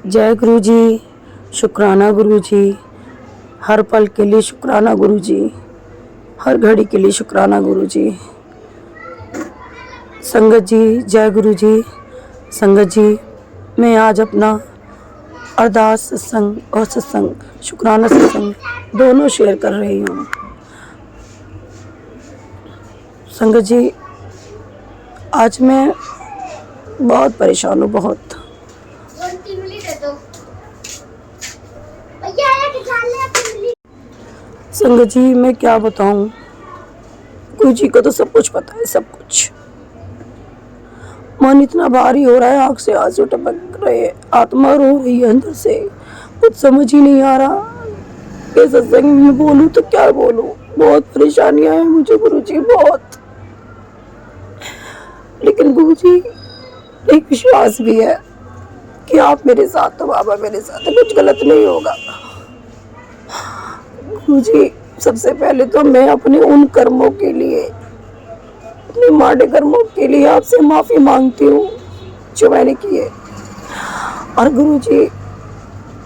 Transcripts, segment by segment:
जय गुरु जी। शुक्राना गुरु जी। हर पल के लिए शुक्राना गुरु जी। हर घड़ी के लिए शुक्राना गुरु जी। संगत जी जय गुरु जी। संगत जी मैं आज अपना अरदास सत्संग और सत्संग शुक्राना सत्संग दोनों शेयर कर रही हूँ। संगत जी आज मैं बहुत परेशान हूँ, बहुत। संगत जी मैं क्या बताऊं, गुरु जी को तो सब कुछ पता है, सब कुछ। मन इतना भारी हो रहा है, आँख से आंसू टपक रहे, आत्मा रो रही है अंदर से, कुछ समझ ही नहीं आ रहा कि सत्संग में बोलूं तो क्या बोलूं। बहुत परेशानियां हैं मुझे गुरु जी, बहुत। लेकिन गुरु जी एक विश्वास भी है कि आप मेरे साथ, तो बाबा मेरे साथ है, कुछ गलत नहीं होगा। गुरु जी सबसे पहले तो मैं अपने उन कर्मों के लिए, अपने माड़े कर्मों के लिए आपसे माफी मांगती हूँ जो मैंने किए। और गुरु जी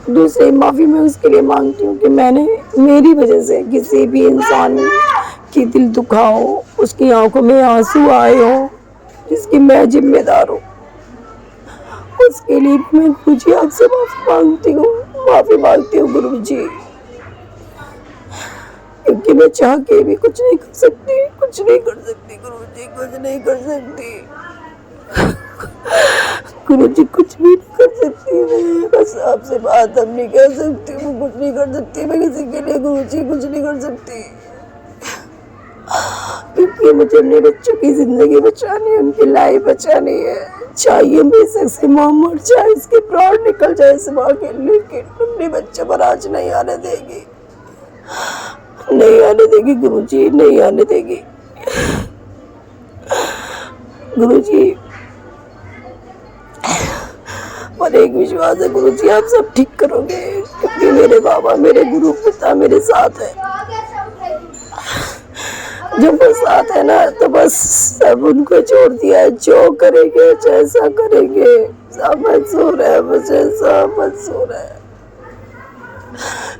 दूसरी माफी मैं उसके लिए मांगती हूँ कि मैंने, मेरी वजह से किसी भी इंसान की दिल दुखा हो, उसकी आंखों में आंसू आए हो, जिसकी मैं जिम्मेदार हूँ, उसके लिए भी मैं गुरु जी आपसे माफी मांगती हूँ गुरु जी। क्योंकि मैं चाह के भी कुछ नहीं कर सकती, कुछ नहीं कर सकती गुरु जी, कुछ नहीं कर सकती गुरु जी, कुछ भी नहीं कर सकती मैं। बस आपसे बात अब नहीं कह सकती, मैं कुछ नहीं कर सकती मैं किसी के लिए गुरु जी, कुछ नहीं कर सकती। क्योंकि मुझे अपने बच्चों की जिंदगी बचानी है, उनकी लाइफ बचानी है। चाहिए बेशक से माँ मर जाए, इसके प्राण निकल जाए इस माँ के, लेकिन अपने बच्चों पर आज नहीं आने देगी, नहीं आने देगी गुरु जी, नहीं आने देगी गुरु जी। और एक विश्वास है गुरु जी, आप सब ठीक करोगे, क्योंकि मेरे बाबा, मेरे गुरु पिता मेरे साथ है। जब वो साथ है ना तो बस सब उनको छोड़ दिया है, जो करेंगे जैसा करेंगे, सब मंजूर है, मुझे सब मंजूर है।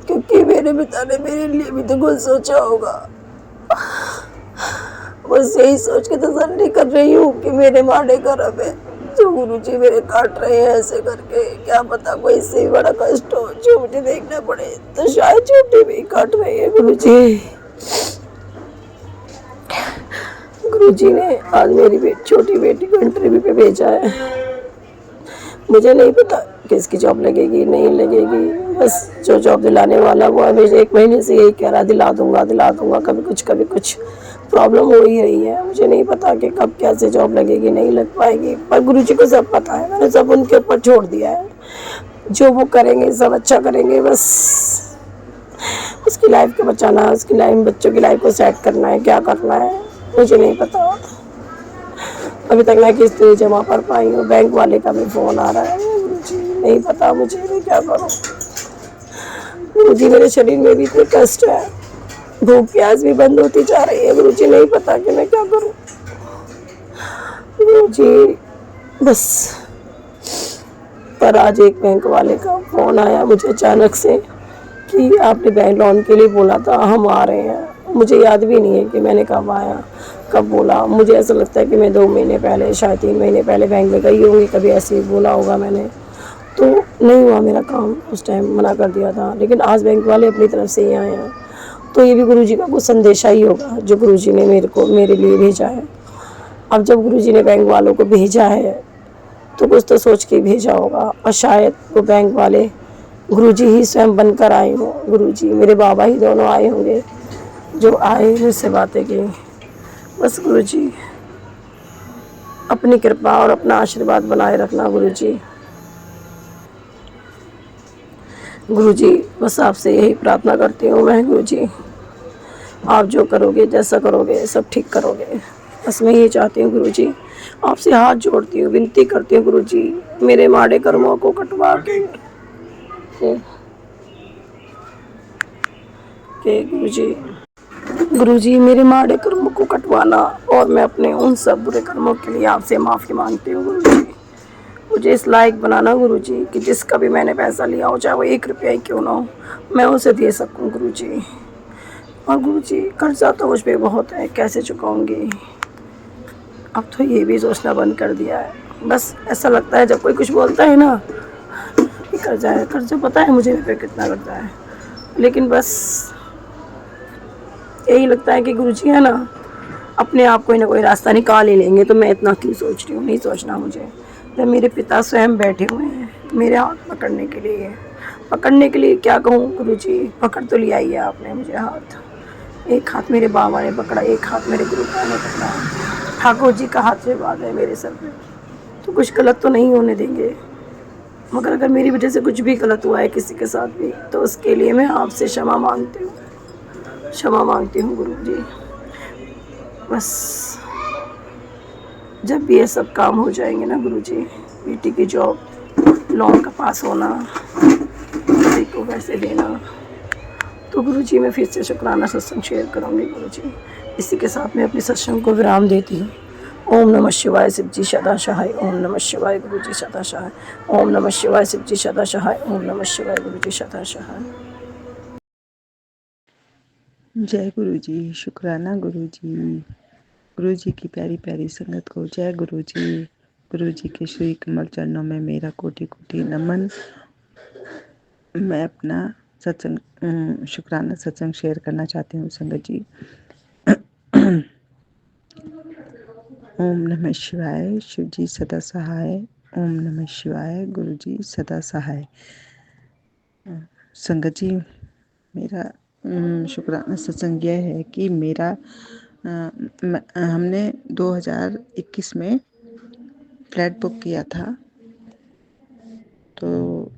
क्योंकि मेरे पिता ने मेरे लिए भी तो कुछ सोचा होगा। बस यही सोच के तसल्ली कर रही हूँ कि मेरे माड़े कर्म है जो गुरु जी मेरे काट रहे हैं ऐसे करके। क्या पता कोई इससे भी बड़ा कष्ट हो जो मुझे देखना पड़े, तो शायद छोटे भी काट रहे हैं गुरु जी। गुरु जी ने आज मेरी छोटी बेटी को इंटरव्यू पे भेजा है। मुझे नहीं पता किसकी जॉब लगेगी नहीं लगेगी, बस जो जॉब दिलाने वाला वो हमें 1 महीने से यही कह रहा, दिला दूंगा दिला दूंगा, कभी कुछ प्रॉब्लम हो ही रही है। मुझे नहीं पता कि कब कैसे जॉब लगेगी, नहीं लग पाएगी, पर गुरु जी को सब पता है, मैंने सब उनके ऊपर छोड़ दिया है। जो वो करेंगे सब अच्छा करेंगे, बस उसकी लाइफ को बचाना है, उसकी लाइफ, बच्चों की लाइफ को सेट करना है, क्या करना है मुझे नहीं पता। अभी तक मैं किस्त नहीं जमा कर पाई हूँ, बैंक वाले का भी फोन आ रहा है। गुरु जी नहीं पता मुझे, मैं क्या करूँ गुरु जी। मेरे शरीर में भी इतने कष्ट है, भूख प्यास भी बंद होती जा रही है गुरु जी, नहीं पता कि मैं क्या करूँ गुरु जी। बस पर आज एक बैंक वाले का फोन आया मुझे अचानक से कि आपने बैंक लोन के लिए बोला था, हम आ रहे हैं। मुझे याद भी नहीं है कि मैंने कब आया, कब बोला। मुझे ऐसा लगता है कि मैं 2 महीने पहले, शायद 3 महीने पहले बैंक में गई होंगी, कभी ऐसे ही बोला होगा मैंने, तो नहीं हुआ मेरा काम, उस टाइम मना कर दिया था। लेकिन आज बैंक वाले अपनी तरफ से ही आए हैं, तो ये भी गुरु जी का कुछ संदेशा ही होगा जो गुरु जी ने मेरे लिए भेजा है। अब जब गुरु जी ने बैंक वालों को भेजा है तो कुछ तो सोच के भेजा होगा, और शायद वो बैंक वाले गुरु जी ही स्वयं बनकर आए हों। गुरु जी मेरे बाबा ही दोनों आए होंगे जो आए मुझसे बातें की। बस गुरु जी अपनी कृपा और अपना आशीर्वाद बनाए रखना गुरु जी। गुरु जी बस आपसे यही प्रार्थना करती हूँ मैं गुरु जी, आप जो करोगे जैसा करोगे सब ठीक करोगे, बस मैं ये चाहती हूँ गुरु जी। आपसे हाथ जोड़ती हूँ, विनती करती हूँ गुरु जी, मेरे माड़े कर्मों को कटवा के गुरु जी मेरे माड़े कर्मों को कटवाना, और मैं अपने उन सब बुरे कर्मों के लिए आपसे माफ़ी मांगती हूँ गुरु जी। मुझे इस लायक बनाना गुरुजी कि जिसका भी मैंने पैसा लिया हो, चाहे वो 1 रुपया ही क्यों ना हो, मैं उसे दे सकूं गुरुजी। और गुरुजी कर्जा तो मुझ पे बहुत है, कैसे चुकाऊंगी। अब तो ये भी सोचना बंद कर दिया है। बस ऐसा लगता है जब कोई कुछ बोलता है ना कि कर्जा है, कर्जा पता है मुझे मेरे पे कितना कर्जा है, लेकिन बस यही लगता है कि गुरुजी है ना, अपने आप कोई ना कोई रास्ता निकाल ही लेंगे, तो मैं इतना क्यों सोच रही हूँ। नहीं सोचना मुझे। जब मेरे पिता स्वयं बैठे हुए हैं मेरे हाथ पकड़ने के लिए, पकड़ने के लिए क्या कहूँ गुरुजी, पकड़ तो लिया ही है आपने मुझे हाथ। एक हाथ मेरे बाबा ने पकड़ा, एक हाथ मेरे गुरुपा ने पकड़ा, ठाकुर जी का आशीर्वाद है मेरे सर पे, तो कुछ गलत तो नहीं होने देंगे। मगर अगर मेरी वजह से कुछ भी गलत हुआ है किसी के साथ भी, तो उसके लिए मैं आपसे क्षमा मांगती हूँ, क्षमा मांगती हूँ गुरु जी। बस जब भी ये सब काम हो जाएंगे ना गुरु जी, बेटी की जॉब, लोन का पास होना, किसी को पैसे देना, तो गुरु जी मैं फिर से शुक्राना सत्संग शेयर करूँगी गुरु जी। इसी के साथ मैं अपने सत्संग को विराम देती हूँ। ओम नमः शिवाय शिव जी सदा सहाय, ओम नमः शिवाय गुरु जी सदा सहाय, ओम नमः शिवाय शिव जी सदा सहाय, ओम नमः शिवाय गुरु जी सदा सहाय। जय गुरु जी, शुक्राना गुरु जी। गुरु जी की प्यारी प्यारी संगत को जय गुरु जी। गुरु जी के श्री कमल चरणों में मेरा कोटि कोटि नमन। मैं अपना सत्संग शुक्राना सत्संग शेयर करना चाहती हूँ संगत जी। ओम नमः शिवाय, शिव जी सदा सहाय। ओम नमः शिवाय, गुरु जी सदा सहाय। संगत जी, मेरा शुक्राना सत्संग यह है कि मेरा हमने 2021 में फ्लैट बुक किया था, तो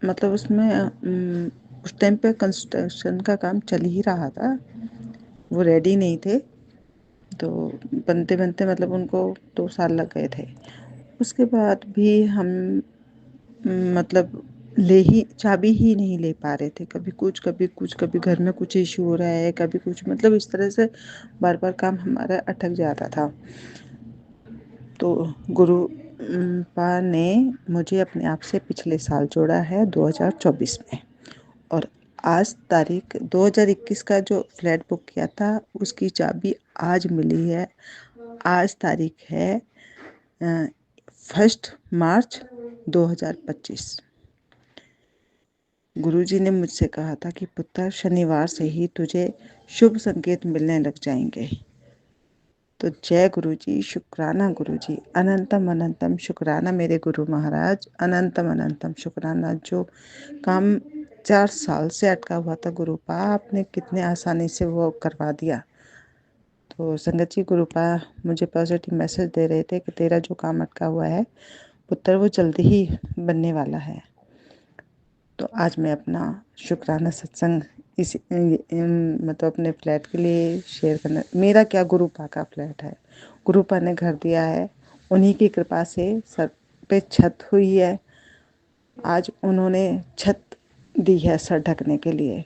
मतलब उसमें उस टाइम पे कंस्ट्रक्शन का काम चल ही रहा था, वो रेडी नहीं थे, तो बनते बनते मतलब उनको 2 साल लग गए थे। उसके बाद भी हम मतलब चाबी ही नहीं ले पा रहे थे। कभी कुछ कभी कुछ, कभी घर में कुछ इशू हो रहा है, कभी कुछ, मतलब इस तरह से बार बार काम हमारा अटक जाता था। तो गुरु पा ने मुझे अपने आप से पिछले साल जोड़ा है 2024 में, और आज तारीख 2021 का जो फ्लैट बुक किया था उसकी चाबी आज मिली है। आज तारीख है 1 मार्च 2025। गुरुजी ने मुझसे कहा था कि पुत्र शनिवार से ही तुझे शुभ संकेत मिलने लग जाएंगे। तो जय गुरुजी, शुक्राना गुरुजी, अनंतम अनंतम शुक्राना मेरे गुरु महाराज, अनंतम अनंतम शुक्राना। जो काम 4 साल से अटका हुआ था गुरुपा, आपने कितने आसानी से वो करवा दिया। तो संगत जी, गुरुपा मुझे पॉजिटिव मैसेज दे रहे थे कि तेरा जो काम अटका हुआ है पुत्र, वो जल्दी ही बनने वाला है। तो आज मैं अपना शुक्राना सत्संग इस मतलब अपने फ्लैट के लिए शेयर करना। मेरा क्या, गुरुपा का फ्लैट है, गुरुपा ने घर दिया है, उन्हीं की कृपा से सर पे छत हुई है। आज उन्होंने छत दी है सर ढकने के लिए,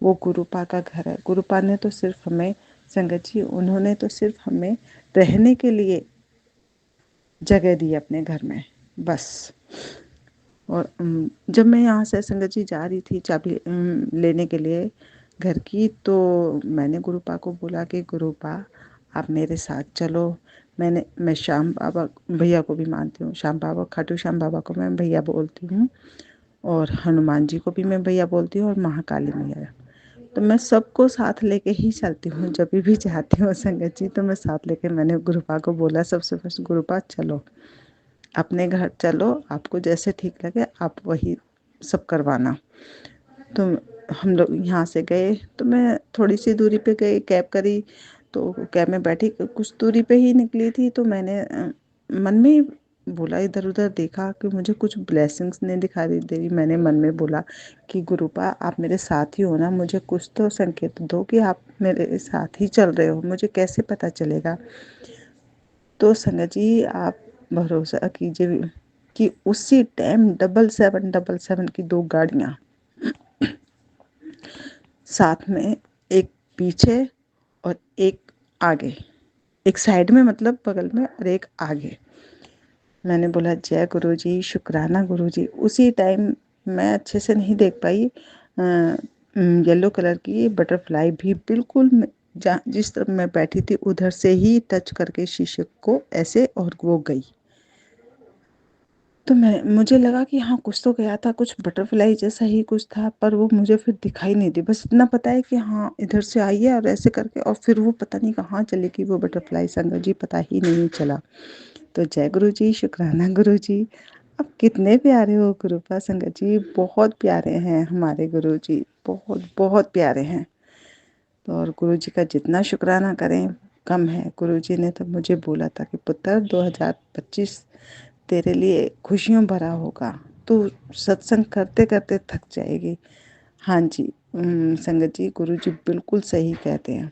वो गुरुपा का घर है। गुरुपा ने तो सिर्फ हमें, संगत जी, उन्होंने तो सिर्फ हमें रहने के लिए जगह दी अपने घर में, बस। और जब मैं यहाँ से संगत जी जा रही थी चाबी लेने के लिए घर की, तो मैंने गुरुपा को बोला कि गुरुपा आप मेरे साथ चलो। मैं श्याम बाबा भैया को भी मानती हूँ, श्याम बाबा, खाटू श्याम बाबा को मैं भैया बोलती हूँ, और हनुमान जी को भी मैं भैया बोलती हूँ, और महाकाली मैया। तो मैं सबको साथ लेके ही चलती हूँ, जब भी जाती हूँ संगत जी, तो मैं साथ लेके, मैंने गुरुपा को बोला सबसे फर्स्ट, गुरुपा चलो अपने घर चलो, आपको जैसे ठीक लगे आप वही सब करवाना। तो हम लोग यहाँ से गए, तो मैं थोड़ी सी दूरी पे गई, कैब करी, तो कैब में बैठी, कुछ दूरी पे ही निकली थी, तो मैंने मन में ही बोला, इधर उधर देखा कि मुझे कुछ ब्लेसिंग्स नहीं दिखाई दे रही। मैंने मन में बोला कि गुरुपा आप मेरे साथ ही हो ना, मुझे कुछ तो संकेत दो कि आप मेरे साथ ही चल रहे हो, मुझे कैसे पता चलेगा। तो संगत जी, आप भरोसा कीजिए कि उसी टाइम 7777 की 2 गाड़ियाँ साथ में, एक पीछे और एक आगे, एक साइड में मतलब बगल में, और एक आगे, मैंने बोला जय गुरु जी, शुक्राना गुरु जी। उसी टाइम मैं अच्छे से नहीं देख पाई, येलो कलर की बटरफ्लाई भी बिल्कुल जिस तरफ मैं बैठी थी उधर से ही टच करके शीशे को ऐसे, और वो गई। तो मुझे लगा कि हाँ कुछ तो गया था, कुछ बटरफ्लाई जैसा ही कुछ था, पर वो मुझे फिर दिखाई नहीं दी। बस इतना पता है कि हाँ इधर से आई है और ऐसे करके, और फिर वो पता नहीं कहाँ चली गई वो बटरफ्लाई, संगत जी पता ही नहीं चला। तो जय गुरु जी, शुक्राना गुरु जी। अब कितने प्यारे हो गुरुपा संगत जी, बहुत प्यारे हैं हमारे गुरु जी, बहुत बहुत प्यारे हैं। तो और गुरु जी का जितना शुक्राना करें कम है। गुरु जी ने तो मुझे बोला था कि पुत्र 2025 तेरे लिए खुशियों भरा होगा, तू सत्संग करते करते थक जाएगी। हाँ जी संगत जी, गुरु जी बिल्कुल सही कहते हैं।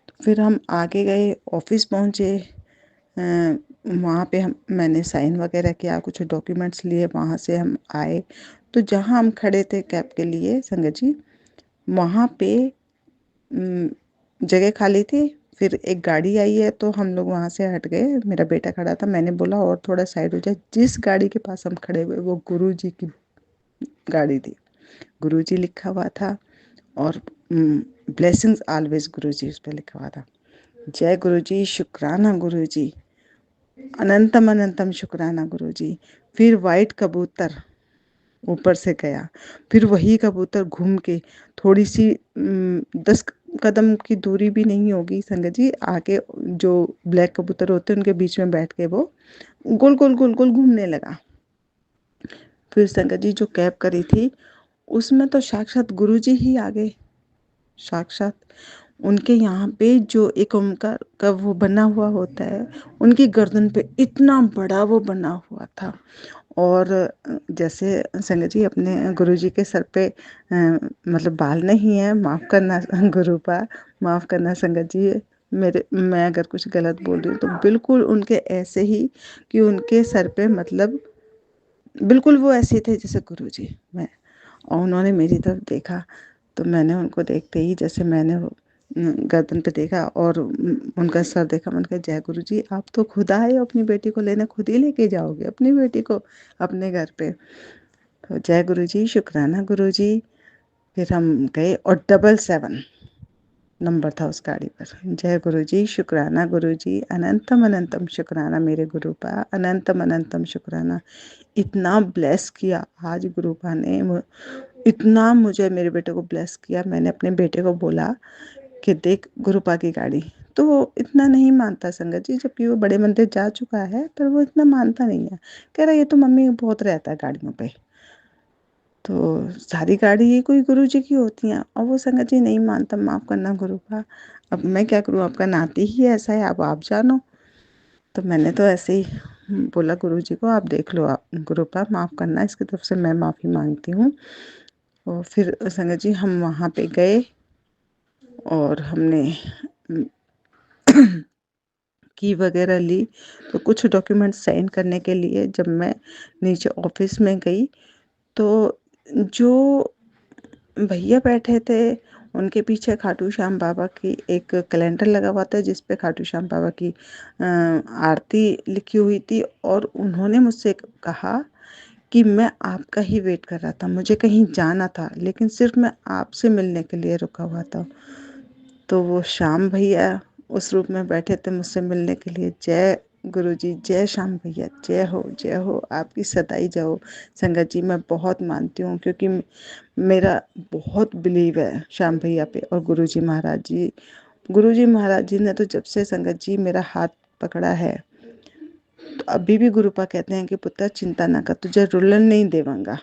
तो फिर हम आगे गए, ऑफिस पहुँचे। वहाँ पे मैंने साइन वगैरह किया, कुछ डॉक्यूमेंट्स लिए, वहाँ से हम आए। तो जहाँ हम खड़े थे कैब के लिए संगत जी, वहाँ पे जगह खाली थी। फिर एक गाड़ी आई है तो हम लोग वहाँ से हट गए। मेरा बेटा खड़ा था, मैंने बोला और थोड़ा साइड हो जाए। जिस गाड़ी के पास हम खड़े हुए वो गुरु जी की गाड़ी थी, गुरु जी लिखा हुआ था, और ब्लेसिंग्स ऑलवेज गुरु जी उस पर लिखा हुआ था। जय गुरु जी, शुक्राना गुरु जी, अनंतम अनंतम शुक्राना गुरु जी। फिर वाइट कबूतर ऊपर से गया, फिर वही कबूतर घूम के थोड़ी सी 10 कदम की दूरी भी नहीं होगी संगत जी, आके जो ब्लैक कबूतर होते हैं उनके बीच में बैठ के वो गोल गोल गोल गोल घूमने लगा। फिर संगत जी जो कैब करी थी उसमें तो साक्षात गुरु जी ही आ गए। साक्षात उनके यहाँ पे जो एक ओमकार का वो बना हुआ होता है, उनकी गर्दन पे इतना बड़ा वो बना हुआ था। और जैसे संगत जी अपने गुरु जी के सर पे मतलब बाल नहीं है, माफ़ करना गुरुपा, माफ़ करना संगत जी, मैं अगर कुछ गलत बोल रही हूँ तो बिल्कुल उनके ऐसे ही कि उनके सर पे मतलब बिल्कुल वो ऐसे थे जैसे गुरु जी। मैं और उन्होंने मेरी तरफ देखा तो मैंने उनको देखते ही जैसे मैंने गर्दन पे देखा और उनका सर देखा, मैंने कहा जय गुरु जी, आप तो खुद आए हो अपनी बेटी को लेने, खुद ही लेके जाओगे अपनी बेटी को अपने घर पे। तो जय गुरु जी, शुक्राना गुरु जी। फिर हम गए और 777 नंबर था उस गाड़ी पर। जय गुरु जी, शुक्राना गुरु जी, अनंतम अनंतम शुक्राना मेरे गुरुपा, अनंतम अनंतम शुक्राना। इतना ब्लेस किया आज गुरुपा ने, इतना मुझे मेरे बेटे को ब्लेस किया। मैंने अपने बेटे को बोला कि देख गुरुपा की गाड़ी, तो वो इतना नहीं मानता संगत जी, जबकि वो बड़े मंदिर जा चुका है, पर वो इतना मानता नहीं है। कह रहा ये तो मम्मी बहुत रहता है गाड़ियों पे, तो सारी गाड़ी ही कोई गुरु जी की होती हैं। और वो संगत जी नहीं मानता, माफ़ करना गुरुपा, अब मैं क्या करूँ, आपका नाती ही ऐसा है, अब आप जानो। तो मैंने तो ऐसे ही बोला गुरु जी को, आप देख लो, आप गुरुपा माफ़ करना, इसकी तरफ से मैं माफ़ी मांगती हूँ। और फिर संगत जी हम वहाँ पे गए और हमने की वगैरह ली। तो कुछ डॉक्यूमेंट साइन करने के लिए जब मैं नीचे ऑफिस में गई तो जो भैया बैठे थे उनके पीछे खाटू श्याम बाबा की एक कैलेंडर लगा हुआ था जिस पे खाटू श्याम बाबा की आरती लिखी हुई थी। और उन्होंने मुझसे कहा कि मैं आपका ही वेट कर रहा था, मुझे कहीं जाना था लेकिन सिर्फ मैं आपसे मिलने के लिए रुका हुआ था। तो वो श्याम भैया उस रूप में बैठे थे मुझसे मिलने के लिए। जय गुरु जी, जय श्याम भैया, जय हो, आपकी सदाई जाओ। संगत जी मैं बहुत मानती हूँ क्योंकि मेरा बहुत बिलीव है श्याम भैया पे और गुरु जी महाराज जी। गुरु जी महाराज जी ने तो जब से संगत जी मेरा हाथ पकड़ा है तो अभी भी गुरुपा कहते हैं कि पुत्र चिंता ना कर, तुझे रुलन नहीं देवांगा।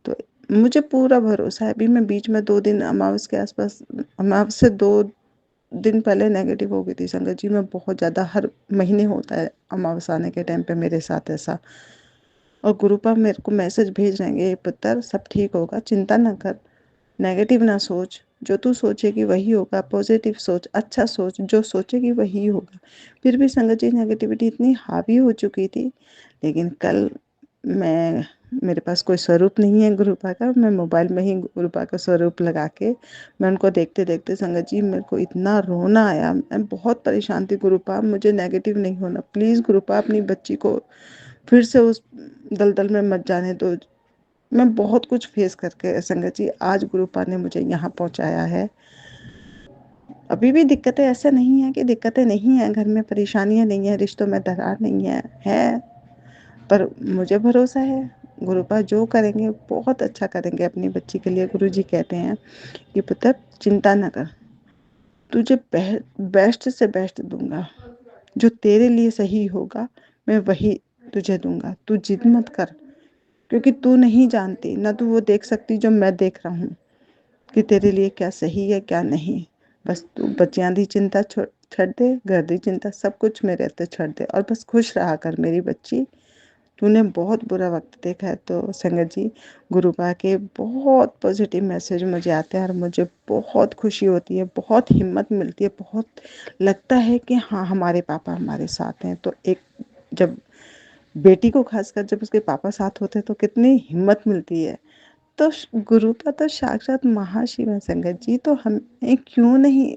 तो मुझे पूरा भरोसा है। अभी मैं बीच में 2 दिन अमावस के आसपास, अमावस से 2 दिन पहले नेगेटिव हो गई थी संगत जी। मैं बहुत ज़्यादा, हर महीने होता है अमावस आने के टाइम पे मेरे साथ ऐसा। और गुरुपा मेरे को मैसेज भेज रहेंगे, ये पुत्र सब ठीक होगा, चिंता ना कर, नेगेटिव ना सोच, जो तू सोचेगी वही होगा, पॉजिटिव सोच, अच्छा सोच, जो सोचेगी वही होगा। फिर भी संगत जी नेगेटिविटी इतनी हावी हो चुकी थी। लेकिन कल मैं, मेरे पास कोई स्वरूप नहीं है गुरुपा का, मैं मोबाइल में ही गुरुपा का स्वरूप लगा के मैं उनको देखते देखते संगत जी मेरे को इतना रोना आया। मैं बहुत परेशान थी गुरुपा, मुझे नेगेटिव नहीं होना, प्लीज़ गुरुपा अपनी बच्ची को फिर से उस दलदल में मत जाने दो। मैं बहुत कुछ फेस करके संगत जी आज गुरुपा ने मुझे यहाँ पहुँचाया है। अभी भी दिक्कतें ऐसा नहीं है कि दिक्कतें नहीं है, घर में परेशानियाँ नहीं है, रिश्तों में दरार नहीं है, पर मुझे भरोसा है गुरुपा जो करेंगे बहुत अच्छा करेंगे अपनी बच्ची के लिए। गुरुजी कहते हैं कि पुत्र चिंता न कर, तुझे बेस्ट से बेस्ट दूंगा, जो तेरे लिए सही होगा मैं वही तुझे दूंगा। तू जिद मत कर, क्योंकि तू नहीं जानती, ना तू वो देख सकती जो मैं देख रहा हूँ कि तेरे लिए क्या सही है क्या नहीं। बस तू बच्चियां दी चिंता छੱਡ दे, घर दी चिंता सब कुछ मेरे ते छੱਡ दे और बस खुश रहा कर मेरी बच्ची। तूने बहुत बुरा वक्त देखा है। तो संगत जी गुरुपा के बहुत पॉजिटिव मैसेज मुझे आते हैं और मुझे बहुत खुशी होती है, बहुत हिम्मत मिलती है, बहुत लगता है कि हाँ हमारे पापा हमारे साथ हैं। तो एक जब बेटी को खासकर जब उसके पापा साथ होते हैं तो कितनी हिम्मत मिलती है। तो गुरुपा तो साक्षात महाशिव है संगत जी। तो हमें क्यों नहीं,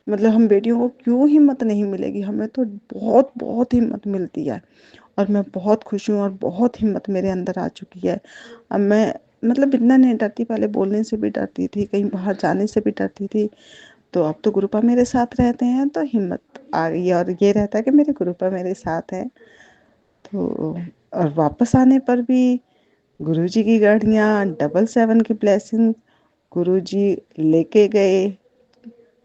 मतलब हम बेटियों को क्यों हिम्मत नहीं मिलेगी, हमें तो बहुत बहुत हिम्मत मिलती है। और मैं बहुत खुश हूँ और बहुत हिम्मत मेरे अंदर आ चुकी है। अब मैं मतलब इतना नहीं डरती, पहले बोलने से भी डरती थी, कहीं बाहर जाने से भी डरती थी। तो अब तो गुरुपा मेरे साथ रहते हैं तो हिम्मत आ गई है और ये रहता है कि मेरे गुरुपा मेरे साथ हैं। तो और वापस आने पर भी गुरुजी की गाड़ियाँ, 777 की ब्लेसिंग गुरुजी लेके गए।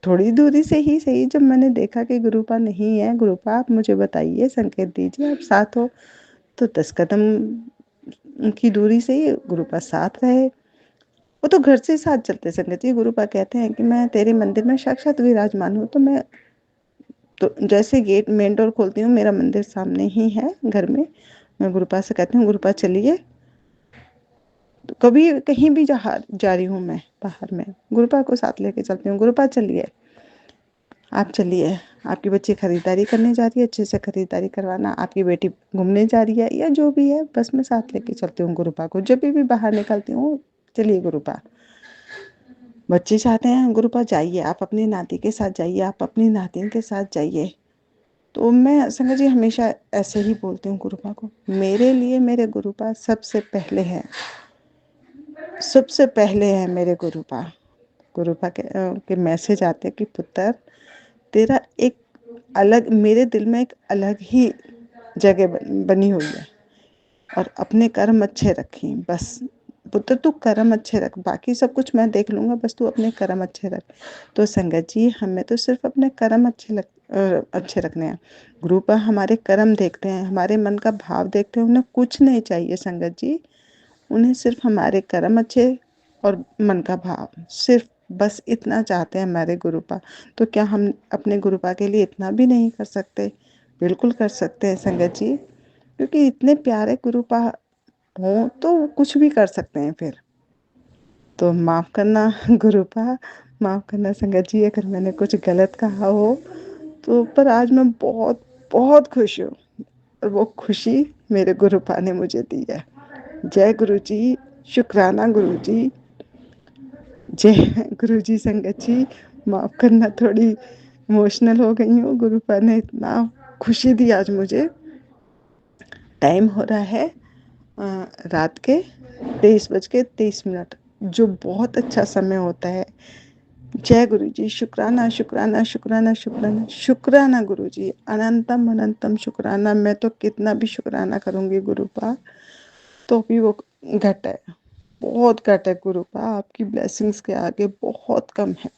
थोड़ी दूरी से ही सही, जब मैंने देखा कि गुरुपा नहीं है, गुरुपा आप मुझे बताइए, संकेत दीजिए आप साथ हो, तो 10 कदम की दूरी से ही गुरुपा साथ रहे। वो तो घर से साथ चलते संगत जी। गुरुपा कहते हैं कि मैं तेरे मंदिर में साक्षात विराजमान हूँ। तो जैसे गेट मेन डोर खोलती हूँ मेरा मंदिर सामने ही है घर में। मैं गुरुपा से कहती हूँ गुरुपा चलिए, तो कभी कहीं भी जा रही हूँ मैं बाहर में, गुरुपा को साथ लेके चलती हूँ। गुरुपा चलिए, आप चलिए, आपकी बच्ची खरीदारी करने जा रही है, अच्छे से खरीदारी करवाना, आपकी बेटी घूमने जा रही है या जो भी है, बस मैं साथ लेके चलती हूँ गुरुपा को। जब भी बाहर निकलती हूँ चलिए गुरुपा। बच्चे चाहते हैं गुरुपा जाइए, आप अपनी नाती के साथ जाइए, आप अपनी नातिन के साथ जाइए। तो मैं संगत जी हमेशा ऐसे ही बोलती हूँ गुरुपा को, मेरे लिए मेरे गुरुपा सबसे पहले है, सबसे पहले है मेरे गुरुपा। गुरुपा के मैसेज आते कि पुत्र तेरा एक अलग, मेरे दिल में एक अलग ही जगह बनी हुई है और अपने कर्म अच्छे रखी। बस पुत्र तू कर्म अच्छे रख, बाकी सब कुछ मैं देख लूँगा, बस तू अपने कर्म अच्छे रख। तो संगत जी हमें तो सिर्फ अपने कर्म अच्छे रखने हैं। गुरुपा हमारे कर्म देखते हैं, हमारे मन का भाव देखते हैं, उन्हें कुछ नहीं चाहिए संगत जी। उन्हें सिर्फ हमारे कर्म अच्छे और मन का भाव, सिर्फ बस इतना चाहते हैं हमारे गुरुपा। तो क्या हम अपने गुरुपा के लिए इतना भी नहीं कर सकते? बिल्कुल कर सकते हैं संगत जी, क्योंकि इतने प्यारे गुरुपा हों तो वो कुछ भी कर सकते हैं फिर। तो माफ़ करना गुरुपा, माफ़ करना संगत जी अगर मैंने कुछ गलत कहा हो तो, पर आज मैं बहुत बहुत खुश हूँ और वो खुशी मेरे गुरुपा ने मुझे दी है। जय गुरु जी, शुक्राना गुरु जी, जय गुरु जी। संगत जी माफ़ करना, थोड़ी इमोशनल हो गई हूँ। गुरुपा ने इतना खुशी दी आज मुझे। टाइम हो रहा है रात के 23:23, जो बहुत अच्छा समय होता है। जय गुरु जी, शुक्राना शुक्राना शुक्राना शुक्राना शुक्राना गुरु जी, अनंतम अनंतम शुक्राना। मैं तो कितना भी शुक्राना करूँगी गुरुपा तो भी वो घट है, बहुत घट है गुरुपा, आपकी ब्लेसिंग्स के आगे बहुत कम है।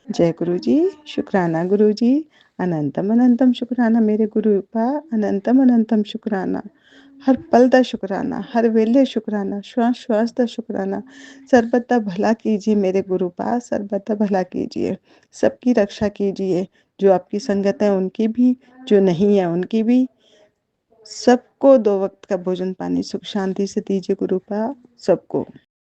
जय गुरु जी, शुक्राना गुरु जी, अनंतम अनंतम शुक्राना मेरे गुरुपा, अनंतम अनंतम शुक्राना। हर पल दा शुक्राना, हर वेले शुक्राना, श्वास श्वास दा शुक्राना। सर्वदा दा भला कीजिए मेरे गुरुपा, सर्वदा दा भला कीजिए, सबकी रक्षा कीजिए, जो आपकी संगत है उनकी भी, जो नहीं है उनकी भी। सबको 2 वक्त का भोजन पानी सुख शांति से दीजिए गुरुपा, सबको।